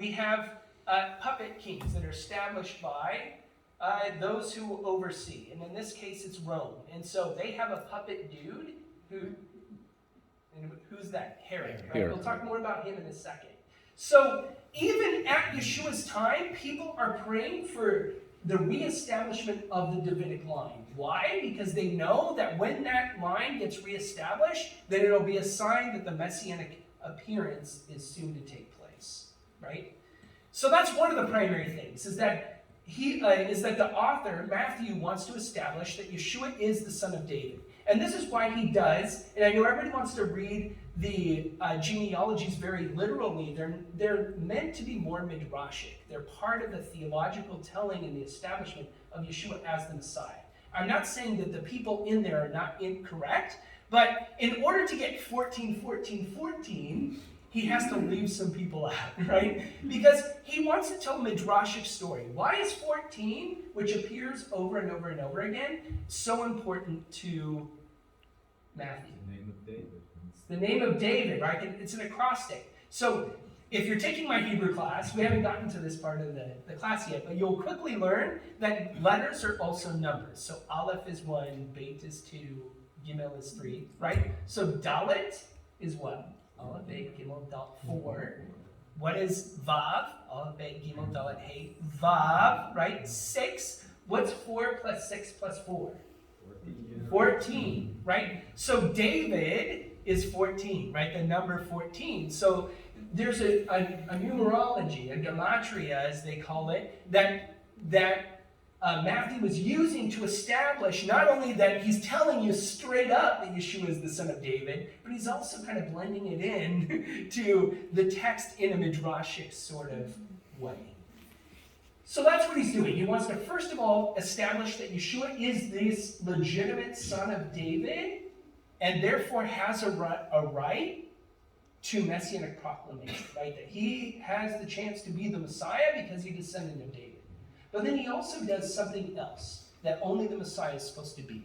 we have puppet kings that are established by those who oversee. And in this case, it's Rome. And so they have a puppet dude who's that? Herod. Right? We'll talk more about him in a second. So even at Yeshua's time, people are praying for the reestablishment of the Davidic line. Why? Because they know that when that line gets reestablished, then it'll be a sign that the messianic appearance is soon to take place. Right? So that's one of the primary things, is that the author, Matthew, wants to establish that Yeshua is the son of David. And this is why he does, and I know everybody wants to read the genealogies very literally. They're meant to be more midrashic. They're part of the theological telling and the establishment of Yeshua as the Messiah. I'm not saying that the people in there are not incorrect, but in order to get 14, 14, 14, he has to leave some people out, right? Because he wants to tell a midrashic story. Why is 14, which appears over and over and over again, so important to Matthew? The name of David. It's the name of David, right? It's an acrostic. So if you're taking my Hebrew class, we haven't gotten to this part of the class yet, but you'll quickly learn that letters are also numbers. So Aleph is 1, Beit is 2, Gimel is 3, right? So Dalet is what? Aleph, Bet, Gimel, Dalet, 4. What is Vav? Aleph, Bet, Gimel, Dalet, Hey. Vav, right? 6. What's 4 plus 6 plus 4? 14, right? So David is 14, right? The number 14. So there's a numerology, a gematria, as they call it, that Matthew was using to establish not only that he's telling you straight up that Yeshua is the son of David, but he's also kind of blending it in to the text in a midrashic sort of way. So that's what he's doing. He wants to, first of all, establish that Yeshua is this legitimate son of David and therefore has a right to messianic proclamation, right? That he has the chance to be the Messiah because he's descendant of David. But then he also does something else that only the Messiah is supposed to be.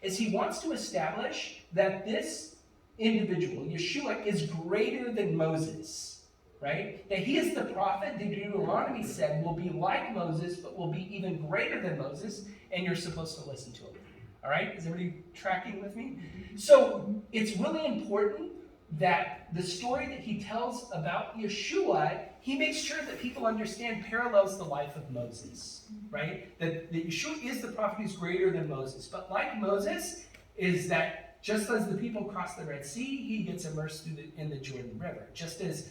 Is he wants to establish that this individual, Yeshua, is greater than Moses, right? That he is the prophet, the Deuteronomy said, will be like Moses, but will be even greater than Moses, and you're supposed to listen to him. All right? Is everybody tracking with me? So it's really important that the story that he tells about Yeshua, he makes sure that people understand parallels the life of Moses, right? That Yeshua is the prophet who's greater than Moses. But like Moses, is that just as the people cross the Red Sea, he gets immersed in the Jordan River. Just as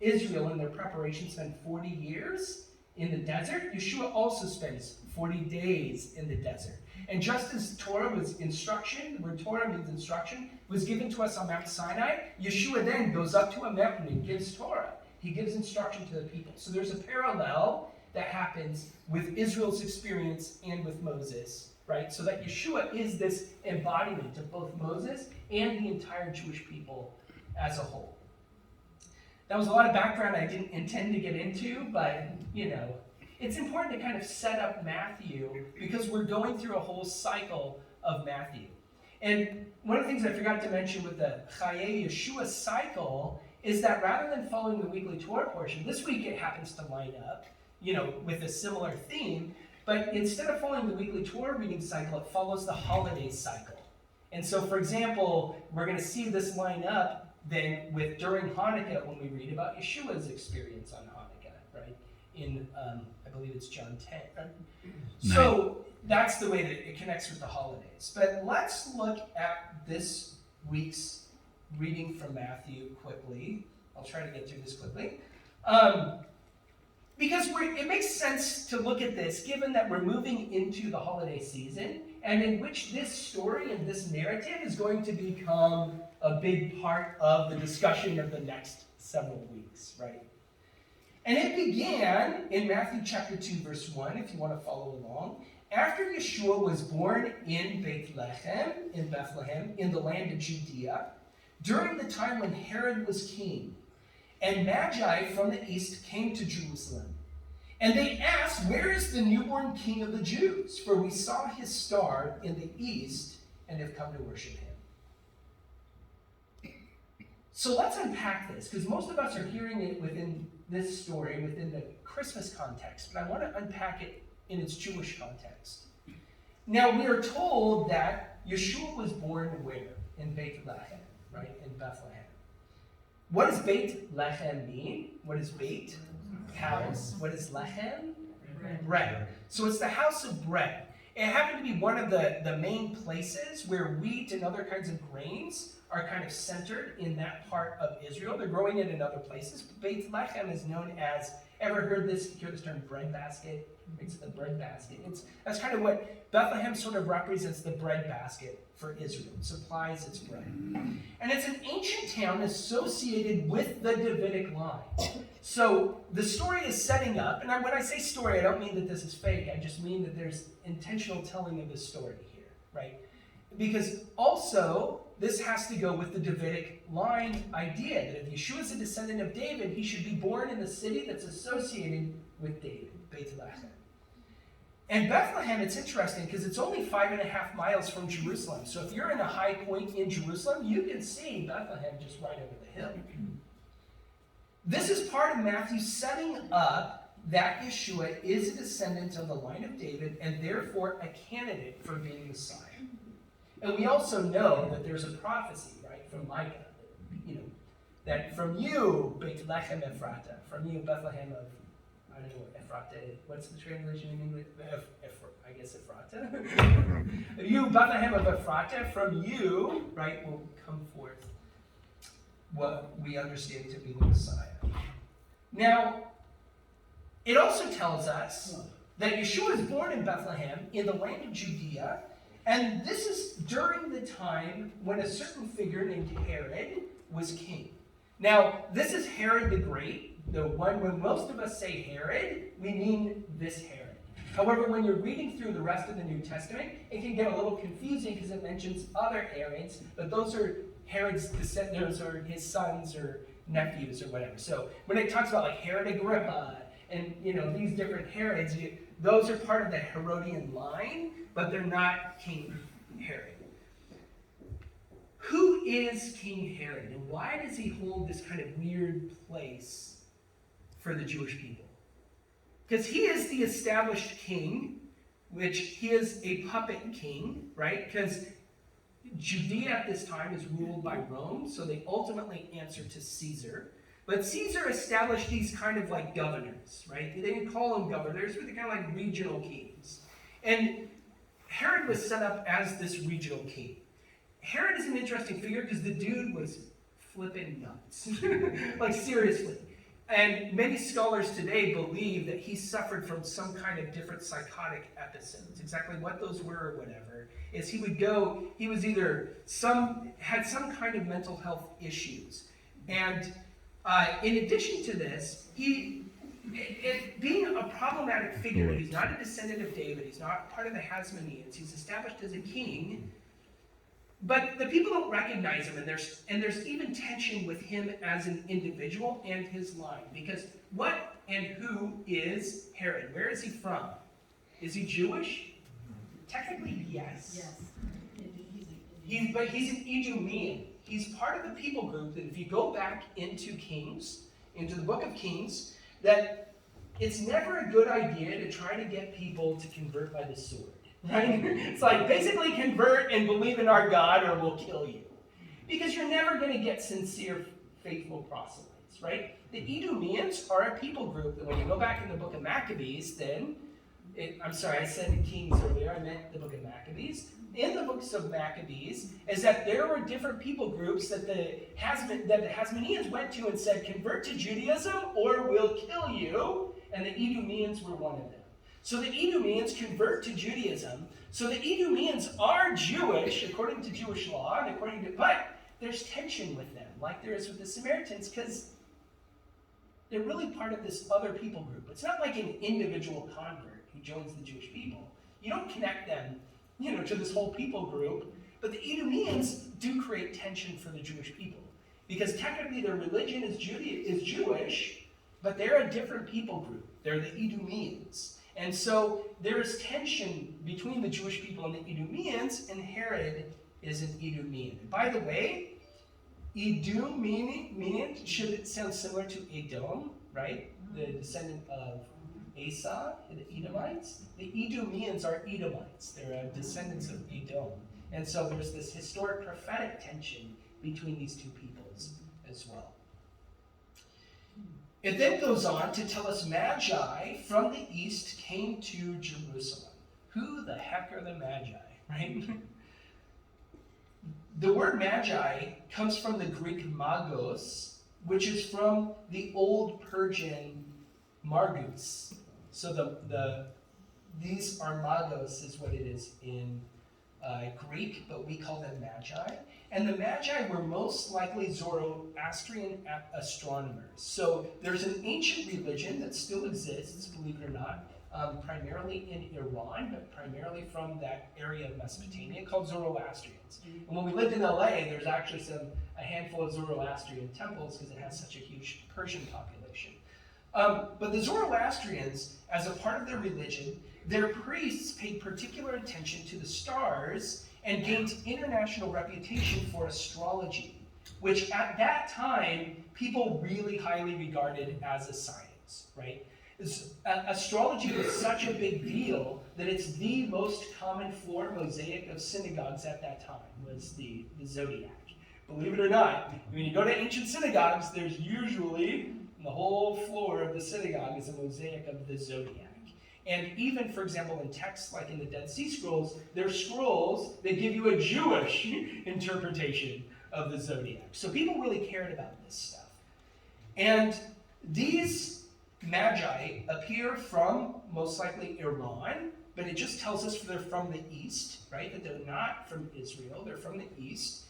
Israel in their preparation spent 40 years in the desert, Yeshua also spends 40 days in the desert. And just as Torah was instruction, the word Torah means instruction, was given to us on Mount Sinai, Yeshua then goes up to a mountain and gives Torah. He gives instruction to the people. So there's a parallel that happens with Israel's experience and with Moses, right? So that Yeshua is this embodiment of both Moses and the entire Jewish people as a whole. That was a lot of background I didn't intend to get into, but, it's important to kind of set up Matthew because we're going through a whole cycle of Matthew. And one of the things I forgot to mention with the Chaye Yeshua cycle is that rather than following the weekly Torah portion, this week it happens to line up, with a similar theme, but instead of following the weekly Torah reading cycle, it follows the holiday cycle. And so, for example, we're going to see this line up then with during Hanukkah when we read about Yeshua's experience on Hanukkah, right? In, I believe it's John 10. Right? So that's the way that it connects with the holidays. But let's look at this week's reading from Matthew quickly. I'll try to get through this quickly. Because it makes sense to look at this given that we're moving into the holiday season and in which this story and this narrative is going to become a big part of the discussion of the next several weeks, right? And it began in Matthew chapter 2, verse 1, if you want to follow along. After Yeshua was born in Bethlehem, in the land of Judea, during the time when Herod was king, and Magi from the east came to Jerusalem. And they asked, "Where is the newborn king of the Jews? For we saw his star in the east and have come to worship him." So let's unpack this, because most of us are hearing it within this story, within the Christmas context, but I want to unpack it in its Jewish context. Now, we are told that Yeshua was born where? In Beit Lechem, right? In Bethlehem. What does Beit Lechem mean? What is Beit? House. What is Lechem? Bread. So it's the house of bread. It happened to be one of the main places where wheat and other kinds of grains are kind of centered in that part of Israel. They're growing it in other places. Beit Lechem is known as, ever hear this term bread basket? It's the bread basket. That's kind of what Bethlehem sort of represents, the bread basket for Israel. It supplies its bread. And it's an ancient town associated with the Davidic line. So the story is setting up, and when I say story, I don't mean that this is fake. I just mean that there's intentional telling of the story here, right? Because also, this has to go with the Davidic line idea, that if Yeshua is a descendant of David, he should be born in the city that's associated with David, Beit Lechem. And Bethlehem, it's interesting because it's only 5.5 miles from Jerusalem. So if you're in a high point in Jerusalem, you can see Bethlehem just right over the hill. This is part of Matthew setting up that Yeshua is a descendant of the line of David and therefore a candidate for being Messiah. And we also know that there's a prophecy, right, from Micah, that from you, Beit Lechem Ephrata, from you, Bethlehem of, I don't know what Ephrata is. What's the translation in English? I guess Ephrata. You, Bethlehem of Ephrata, from you, right, will come forth what we understand to be the Messiah. Now, it also tells us that Yeshua is born in Bethlehem in the land of Judea, and this is during the time when a certain figure named Herod was king. Now, this is Herod the Great, the one when most of us say Herod, we mean this Herod. However, when you're reading through the rest of the New Testament, it can get a little confusing because it mentions other Herods, but those are Herod's descendants or his sons or nephews or whatever. So when it talks about like Herod Agrippa and these different Herods, those are part of the Herodian line, but they're not King Herod. Who is King Herod, and why does he hold this kind of weird place for the Jewish people? Because he is the established king, which he is a puppet king, right? Because Judea at this time is ruled by Rome, so they ultimately answer to Caesar. But Caesar established these kind of like governors, right? They didn't call them governors, but they're kind of like regional kings. And Herod was set up as this regional king. Herod is an interesting figure because the dude was flipping nuts. Like seriously. And many scholars today believe that he suffered from some kind of different psychotic episodes. Exactly what those were or whatever, is he was either had some kind of mental health issues. And in addition to this, being a problematic figure, he's not a descendant of David, he's not part of the Hasmoneans, he's established as a king, but the people don't recognize him, and there's even tension with him as an individual and his line. Because what and who is Herod? Where is he from? Is he Jewish? Technically, yes. But he's an Idumean. He's part of the people group that if you go back into the book of Kings, that it's never a good idea to try to get people to convert by the sword. Right? It's like basically convert and believe in our God or we'll kill you. Because you're never going to get sincere, faithful proselytes, right? The Idumeans are a people group that when you go back in the book of Maccabees, I said Kings earlier, I meant the book of Maccabees. In the books of Maccabees is that there were different people groups that the Hasmoneans went to and said, convert to Judaism or we'll kill you, and the Idumeans were one of them. So the Idumeans convert to Judaism. So the Idumeans are Jewish according to Jewish law, but there's tension with them, like there is with the Samaritans, because they're really part of this other people group. It's not like an individual convert who joins the Jewish people. You don't connect them, to this whole people group. But the Idumeans do create tension for the Jewish people, because technically their religion is Jewish, but they're a different people group. They're the Idumeans. And so there is tension between the Jewish people and the Idumeans, and Herod is an Idumean. And by the way, Edom meaning should sound similar to Edom, right? The descendant of Esau, the Edomites. The Edomians are Edomites. They're descendants of Edom. And so there's this historic prophetic tension between these two peoples as well. It then goes on to tell us Magi from the east came to Jerusalem. Who the heck are the Magi, right? The word Magi comes from the Greek magos, which is from the old Persian margus. So these are magos is what it is in Greek, but we call them Magi. And the Magi were most likely Zoroastrian astronomers. So there's an ancient religion that still exists, believe it or not, primarily in Iran, but primarily from that area of Mesopotamia, called Zoroastrians. And when we lived in LA, there's actually a handful of Zoroastrian temples because it has such a huge Persian population. But the Zoroastrians, as a part of their religion, their priests paid particular attention to the stars and gained international reputation for astrology, which at that time, people really highly regarded as a science, right? Astrology was such a big deal that it's the most common floor mosaic of synagogues at that time, was the zodiac. Believe it or not, when you go to ancient synagogues, there's usually, the whole floor of the synagogue is a mosaic of the zodiac. And even, for example, in texts like in the Dead Sea Scrolls, there's scrolls that give you a Jewish interpretation of the zodiac. So people really cared about this stuff. And these Magi appear from, most likely, Iran, but it just tells us they're from the east, right? That they're not from Israel, they're from the east.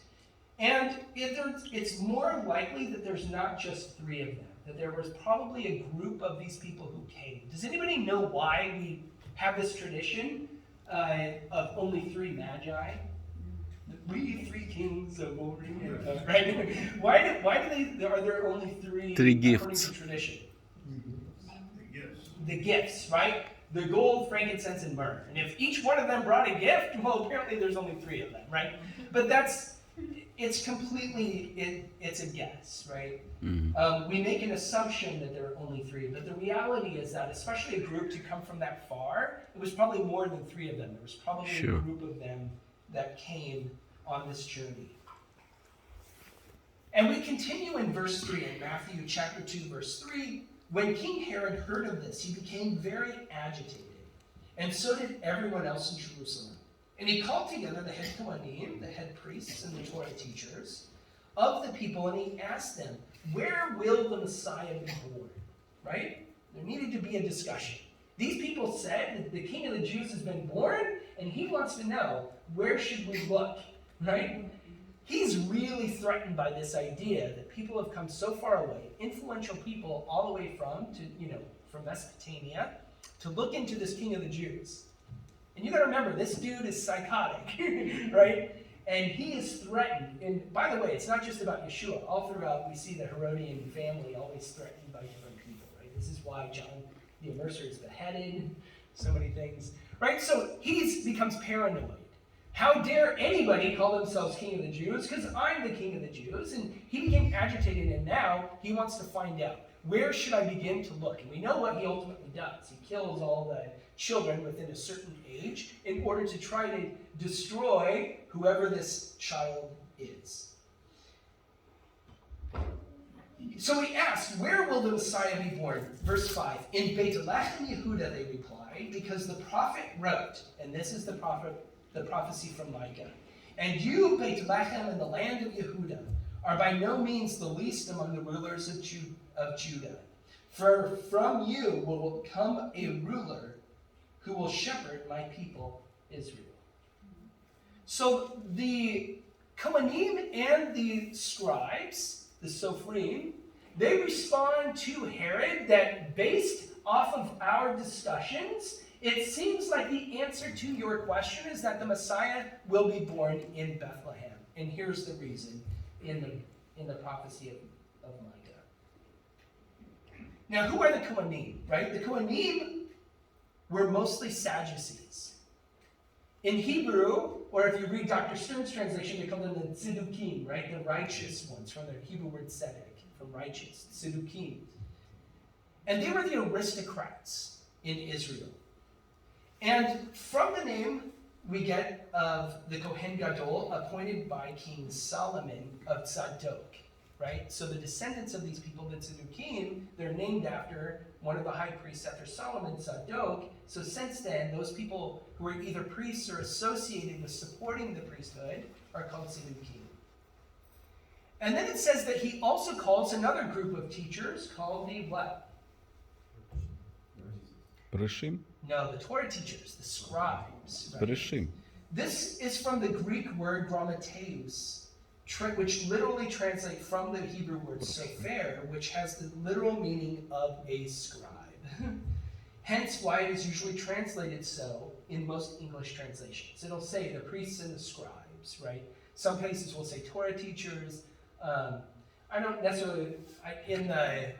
And it's more likely that there's not just 3 of them, that there was probably a group of these people who came. Does anybody know why we have this tradition of only 3 Magi? We 3 kings of Orient, right? Are there only 3 gifts according to tradition? The gifts, right? The gold, frankincense, and myrrh. And if each one of them brought a gift, well, apparently there's only 3 of them, right? But it's completely, it's a guess, right? Mm-hmm. We make an assumption that there are only 3, but the reality is that, especially a group to come from that far, it was probably more than 3 of them. There was probably a group of them that came on this journey. And we continue in verse 3 in Matthew chapter 2, verse 3. When King Herod heard of this, he became very agitated, and so did everyone else in Jerusalem. And he called together the head Kohanim, the head priests, and the Torah teachers of the people, and he asked them, where will the Messiah be born? Right? There needed to be a discussion. These people said that the King of the Jews has been born, and he wants to know, where should we look? Right? He's really threatened by this idea that people have come so far away, influential people all the way from Mesopotamia, to look into this King of the Jews. And you got to remember, this dude is psychotic, right? And he is threatened. And by the way, it's not just about Yeshua. All throughout, we see the Herodian family always threatened by different people, right? This is why John the Immerser is beheaded, so many things, right? So he becomes paranoid. How dare anybody call themselves King of the Jews? Because I'm the King of the Jews. And he became agitated, and now he wants to find out, where should I begin to look? And we know what he ultimately does. He kills all the children within a certain age in order to try to destroy whoever this child is. So he asked, where will the Messiah be born? Verse 5, in Bethlehem, Yehuda, they replied, because the prophet wrote, and this is the prophecy from Micah, and you, Bethlehem, in the land of Yehuda, are by no means the least among the rulers of Judah. For from you will come a ruler who will shepherd my people Israel. So the Kohanim and the scribes, the Sophrim, they respond to Herod that based off of our discussions, it seems like the answer to your question is that the Messiah will be born in Bethlehem. And here's the reason in the prophecy of Micah. Now, who are the Kohanim, right? The Kohanim were mostly Sadducees. In Hebrew, or if you read Dr. Stern's translation, they call them the tzedukim, right? The righteous ones, from the Hebrew word tzedek, from righteous, tzedukim. And they were the aristocrats in Israel. And from the name we get of the Kohen Gadol, appointed by King Solomon of Zadok, right? So the descendants of these people, the Tzedukim, they're named after one of the high priests after Solomon, Zadok. So since then, those people who were either priests or associated with supporting the priesthood are called Tzedukim. And then it says that he also calls another group of teachers called the what? Perishim? No, the Torah teachers, the scribes. Right? Perishim. This is from the Greek word grammateus, which literally translates from the Hebrew word sofer, which has the literal meaning of a scribe. Hence why it is usually translated so in most English translations. It'll say the priests and the scribes, right? Some places will say Torah teachers. I don't necessarily, in the,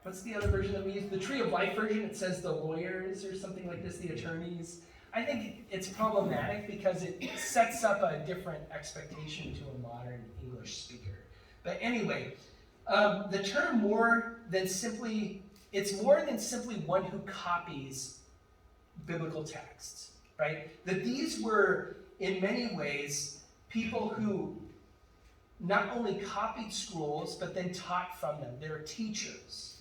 what's the other version that we use? The Tree of Life version, it says the lawyers or something like this, the attorneys. I think it's problematic because it sets up a different expectation to a modern English speaker. But anyway, the term it's more than simply one who copies biblical texts, right? That these were, in many ways, people who not only copied scrolls, but then taught from them. They're teachers.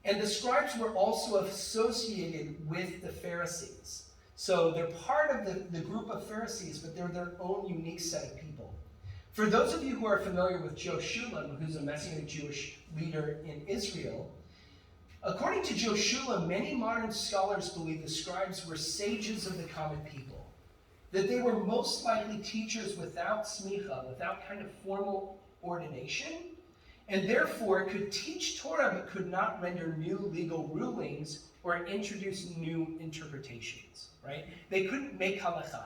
And the scribes were also associated with the Pharisees. So they're part of the group of Pharisees, but they're their own unique set of people. For those of you who are familiar with Joe Shulam, who's a Messianic Jewish leader in Israel, according to Joe Shulam, many modern scholars believe the scribes were sages of the common people, that they were most likely teachers without smicha, without kind of formal ordination, and therefore could teach Torah but could not render new legal rulings or introduce new interpretations, right? They couldn't make halakha.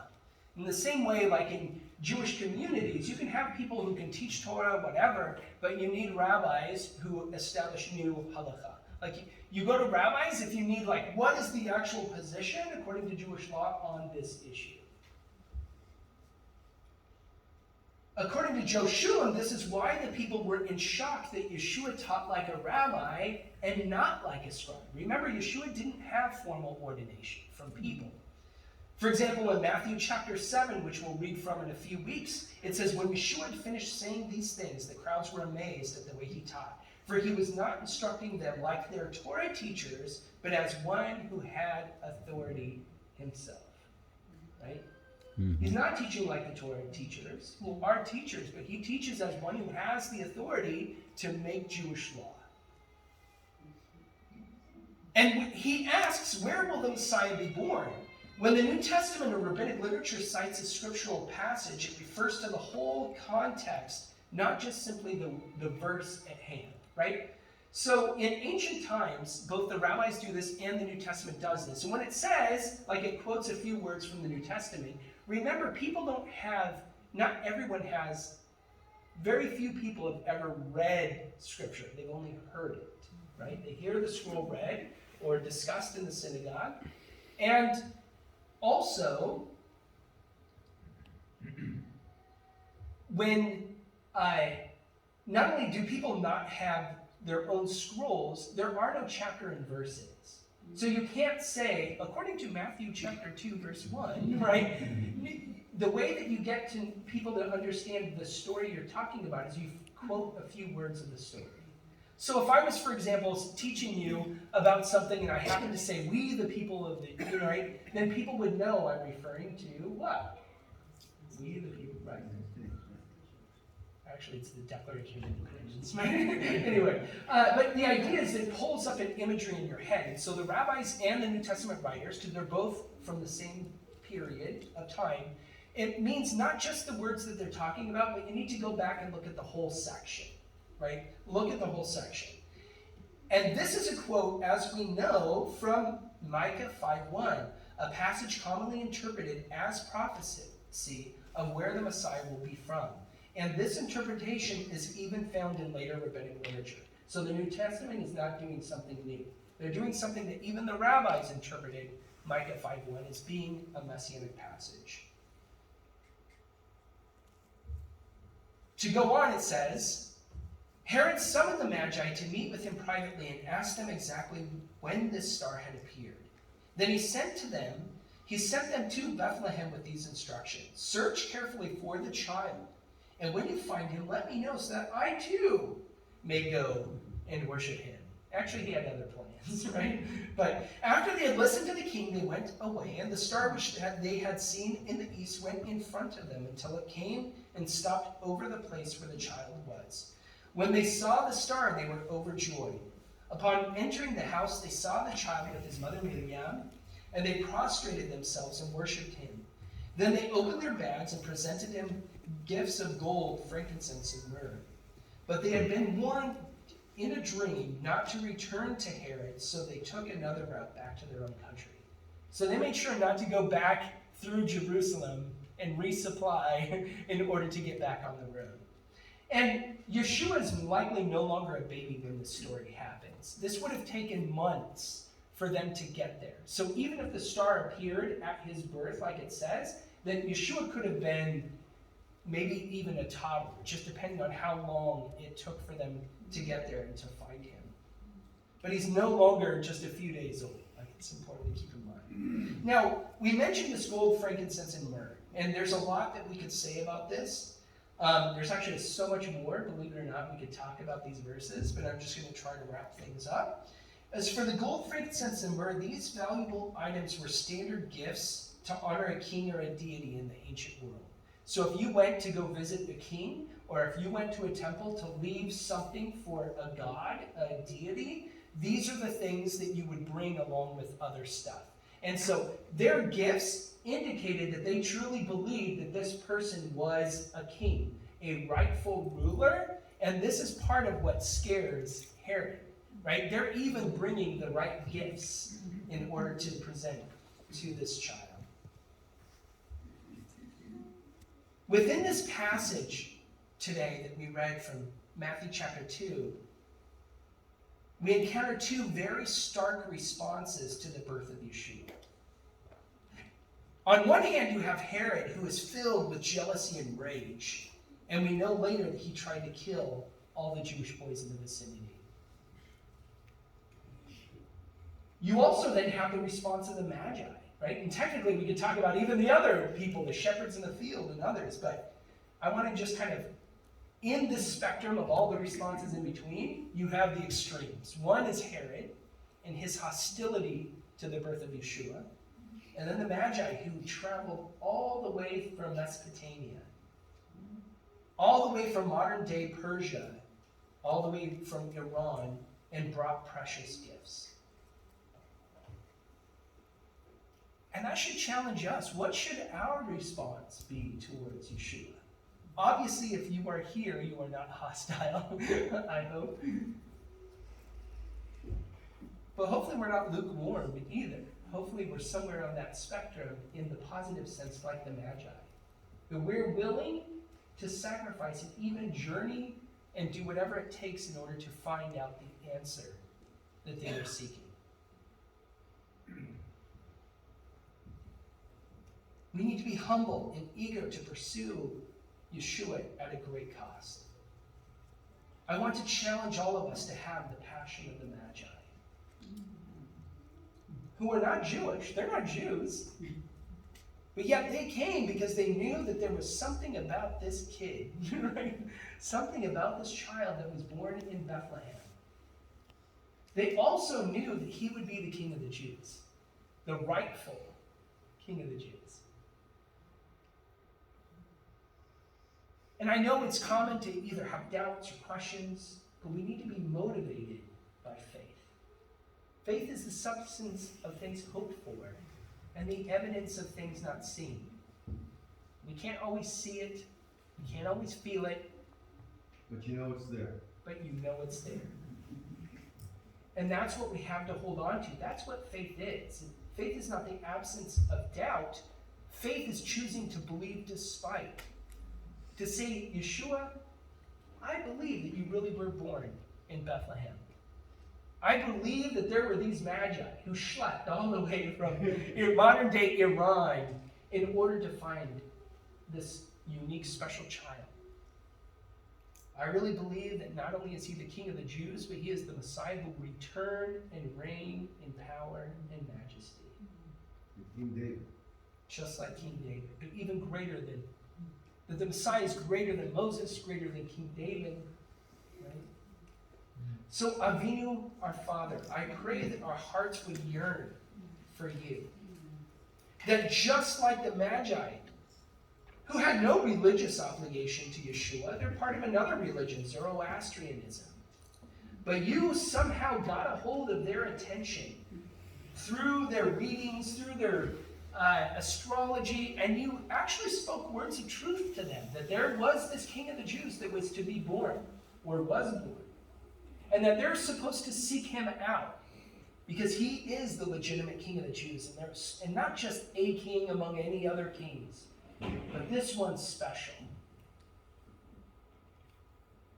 In the same way, like in Jewish communities, you can have people who can teach Torah, whatever, but you need rabbis who establish new halakha. Like, you go to rabbis if you need, like, what is the actual position according to Jewish law on this issue? According to Joe Shulam, this is why the people were in shock that Yeshua taught like a rabbi and not like a scribe. Remember, Yeshua didn't have formal ordination from people. For example, in Matthew chapter 7, which we'll read from in a few weeks, it says, when Yeshua had finished saying these things, the crowds were amazed at the way he taught. For he was not instructing them like their Torah teachers, but as one who had authority himself. Right? Mm-hmm. He's not teaching like the Torah teachers, who are teachers, but he teaches as one who has the authority to make Jewish law. And he asks, where will the Messiah be born? When the New Testament or rabbinic literature cites a scriptural passage, it refers to the whole context, not just simply the verse at hand, right? So in ancient times, both the rabbis do this and the New Testament does this. And when it says, like it quotes a few words from the New Testament, remember, not everyone has, very few people have ever read Scripture. They've only heard it, right? They hear the scroll read or discussed in the synagogue. And also, when not only do people not have their own scrolls, there are no chapter and verses. So you can't say, according to Matthew chapter 2, verse 1, right? The way that you get to people to understand the story you're talking about is you quote a few words of the story. So if I was, for example, teaching you about something and I happen to say, we the people of the, right? Then people would know I'm referring to what? We the people, right? Actually, it's the Declaration of Independence. Anyway, but the idea is it pulls up an imagery in your head. And so the rabbis and the New Testament writers, because they're both from the same period of time, it means not just the words that they're talking about, but you need to go back and look at the whole section, right? Look at the whole section. And this is a quote, as we know, from Micah 5:1, a passage commonly interpreted as prophecy of where the Messiah will be from. And this interpretation is even found in later rabbinic literature. So the New Testament is not doing something new. They're doing something that even the rabbis interpreted Micah 5:1 as being a messianic passage. To go on, it says, Herod summoned the Magi to meet with him privately and asked them exactly when this star had appeared. Then he sent them to Bethlehem with these instructions. Search carefully for the child, and when you find him, let me know so that I too may go and worship him. Actually, he had other plans, right? But after they had listened to the king, they went away, and the star which they had seen in the east went in front of them until it came and stopped over the place where the child was. When they saw the star, they were overjoyed. Upon entering the house, they saw the child with his mother Miriam, and they prostrated themselves and worshipped him. Then they opened their bags and presented him gifts of gold, frankincense, and myrrh. But they had been warned in a dream not to return to Herod, so they took another route back to their own country. So they made sure not to go back through Jerusalem and resupply in order to get back on the road. And Yeshua is likely no longer a baby when this story happens. This would have taken months for them to get there. So even if the star appeared at his birth, like it says, then Yeshua could have been maybe even a toddler, just depending on how long it took for them to get there and to find him. But he's no longer just a few days old. Like, it's important to keep in mind. Now, we mentioned this gold, frankincense, and myrrh, and there's a lot that we could say about this. There's actually so much more, believe it or not, we could talk about these verses, but I'm just going to try to wrap things up. As for the gold, frankincense, and myrrh, these valuable items were standard gifts to honor a king or a deity in the ancient world. So if you went to go visit the king, or if you went to a temple to leave something for a god, a deity, these are the things that you would bring along with other stuff. And so their gifts indicated that they truly believed that this person was a king, a rightful ruler, and this is part of what scares Herod, right? They're even bringing the right gifts in order to present to this child. Within this passage today that we read from Matthew chapter 2, we encounter two very stark responses to the birth of Yeshua. On one hand, you have Herod, who is filled with jealousy and rage, and we know later that he tried to kill all the Jewish boys in the vicinity. You also then have the response of the Magi, right? And technically, we could talk about even the other people, the shepherds in the field and others, but I want to just kind of, in this spectrum of all the responses in between, you have the extremes. One is Herod and his hostility to the birth of Yeshua, and then the Magi who traveled all the way from Mesopotamia, all the way from modern-day Persia, all the way from Iran, and brought precious gifts. And that should challenge us. What should our response be towards Yeshua? Obviously, if you are here, you are not hostile, I hope. But hopefully we're not lukewarm either. Hopefully we're somewhere on that spectrum in the positive sense like the Magi. That we're willing to sacrifice and even journey and do whatever it takes in order to find out the answer that they are seeking. We need to be humble and eager to pursue Yeshua at a great cost. I want to challenge all of us to have the passion of the Magi, who are not Jewish. They're not Jews. But yet they came because they knew that there was something about this kid, right? Something about this child that was born in Bethlehem. They also knew that he would be the King of the Jews, the rightful King of the Jews. And I know it's common to either have doubts or questions, but we need to be motivated by faith. Faith is the substance of things hoped for and the evidence of things not seen. We can't always see it, we can't always feel it, but you know it's there. But you know it's there. And that's what we have to hold on to. That's what faith is. Faith is not the absence of doubt. Faith is choosing to believe despite. To say, Yeshua, I believe that you really were born in Bethlehem. I believe that there were these magi who schlepped all the way from modern day Iran in order to find this unique special child. I really believe that not only is he the King of the Jews, but he is the Messiah who will return and reign in power and majesty. King David. Just like King David, but even greater than, that the Messiah is greater than Moses, greater than King David. Right? So Avinu, our Father, I pray that our hearts would yearn for you. That just like the Magi, who had no religious obligation to Yeshua, they're part of another religion, Zoroastrianism. But you somehow got a hold of their attention through their readings, through their astrology, and you actually spoke words of truth to them, that there was this King of the Jews that was to be born, or was born, and that they're supposed to seek him out, because he is the legitimate King of the Jews, and not just a king among any other kings, but this one's special.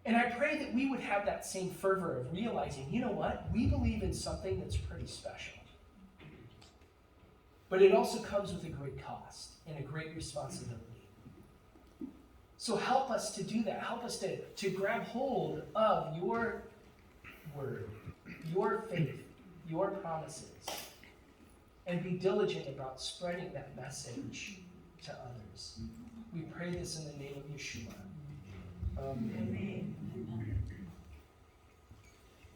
And I pray that we would have that same fervor of realizing, you know what, we believe in something that's pretty special. But it also comes with a great cost and a great responsibility. So help us to do that. Help us to grab hold of your word, your faith, your promises, and be diligent about spreading that message to others. We pray this in the name of Yeshua. Amen.